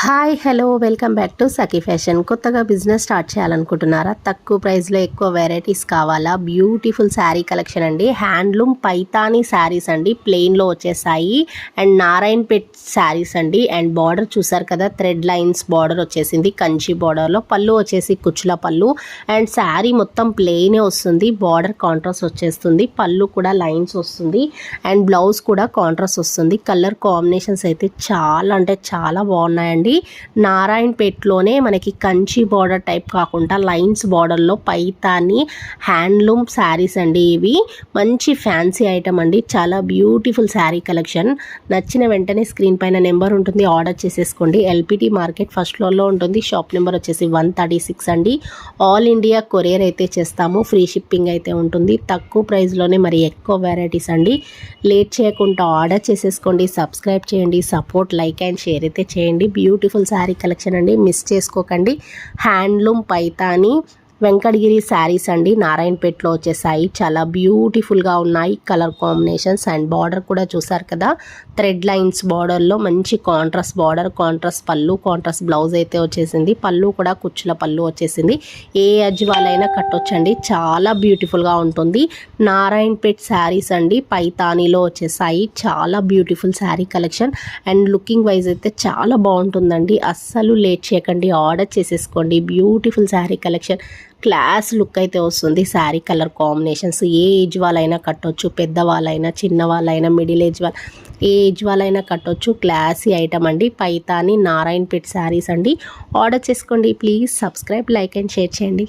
Hi hello welcome back to Sakhi fashion. కొత్తగా business start చేయాలనుకుంటున్నారా? తక్కువ ప్రైస్లో ఎక్కువ వెరైటీస్ కావాలా? బ్యూటిఫుల్ శారీ కలెక్షన్ అండి. హ్యాండ్లూమ్ పైతానీ శారీస్ అండి, ప్లెయిన్లో వచ్చేసాయి. అండ్ నారాయణపేట్ శారీస్ అండి. అండ్ బార్డర్ చూసారు కదా, థ్రెడ్ లైన్స్ బార్డర్ వచ్చేసింది కంచి బార్డర్లో. పళ్ళు వచ్చేసి కుచ్చుల పళ్ళు. అండ్ శారీ మొత్తం ప్లెయినే వస్తుంది, బార్డర్ కాంట్రాస్ట్ వచ్చేస్తుంది, పళ్ళు కూడా లైన్స్ వస్తుంది. అండ్ బ్లౌజ్ కూడా కాంట్రాస్ట్ వస్తుంది. కలర్ కాంబినేషన్స్ అయితే చాలా అంటే చాలా బాగున్నాయండి. నారాయణపేటలోనే మనకి కంచి బార్డర్ టైప్ కాకుండా లైన్స్ బార్డర్లో పైతాని హ్యాండ్లూమ్ శారీస్ అండి. ఇవి మంచి ఫ్యాన్సీ ఐటమ్ అండి, చాలా బ్యూటిఫుల్ శారీ కలెక్షన్. నచ్చిన వెంటనే స్క్రీన్ పైన నెంబర్ ఉంటుంది, ఆర్డర్ చేసేసుకోండి. ఎల్పిటి మార్కెట్ ఫస్ట్ ఫ్లోర్లో ఉంటుంది. షాప్ నెంబర్ వచ్చేసి 136 అండి. ఆల్ ఇండియా కొరియర్ అయితే చేస్తాము, ఫ్రీ షిప్పింగ్ అయితే ఉంటుంది. తక్కువ ప్రైస్లోనే మరి ఎక్కువ వెరైటీస్ అండి. లేట్ చేయకుండా ఆర్డర్ చేసేసుకోండి. సబ్స్క్రైబ్ చేయండి, సపోర్ట్ లైక్ అండ్ షేర్ అయితే చేయండి. బ్యూటిఫుల్ శారీ కలెక్షన్ అండి, మిస్ చేసుకోకండి. హ్యాండ్లూమ్ పైతాని వెంకటగిరి శారీస్ అండి, నారాయణపేటలో వచ్చేసాయి. చాలా బ్యూటిఫుల్గా ఉన్నాయి కలర్ కాంబినేషన్స్. అండ్ బార్డర్ కూడా చూసారు కదా, థ్రెడ్ లైన్స్ బార్డర్లో మంచి కాంట్రాస్ట్ బార్డర్, కాంట్రాస్ట్ పళ్ళు, కాంట్రాస్ట్ బ్లౌజ్ అయితే వచ్చేసింది. పళ్ళు కూడా కుచ్చుల పళ్ళు వచ్చేసింది. ఏ ఏజ్ వాళ్ళైనా కట్టొచ్చండి, చాలా బ్యూటిఫుల్గా ఉంటుంది. నారాయణపేట్ శారీస్ అండి, పైతానీలో వచ్చేసాయి. చాలా beautiful sari collection. And looking wise అయితే చాలా బాగుంటుందండి. అస్సలు లేట్ చేయకండి, ఆర్డర్ చేసేసుకోండి. Beautiful sari collection, class look అయితే వస్తుంది. శారీ కలర్ కాంబినేషన్స్ ఏ ఏజ్ వాళ్ళైనా కట్టొచ్చు, పెద్దవాళ్ళైనా, చిన్నవాళ్ళైనా, మిడిల్ ఏజ్ వాళ్ళ, ఏ ఏజ్ వాళ్ళైనా కట్టొచ్చు. క్లాసీ ఐటమ్ అండి. పైతాని నారాయణపేట్ శారీస్ అండి. ఆర్డర్ చేసుకోండి. Please subscribe, like and share చేయండి.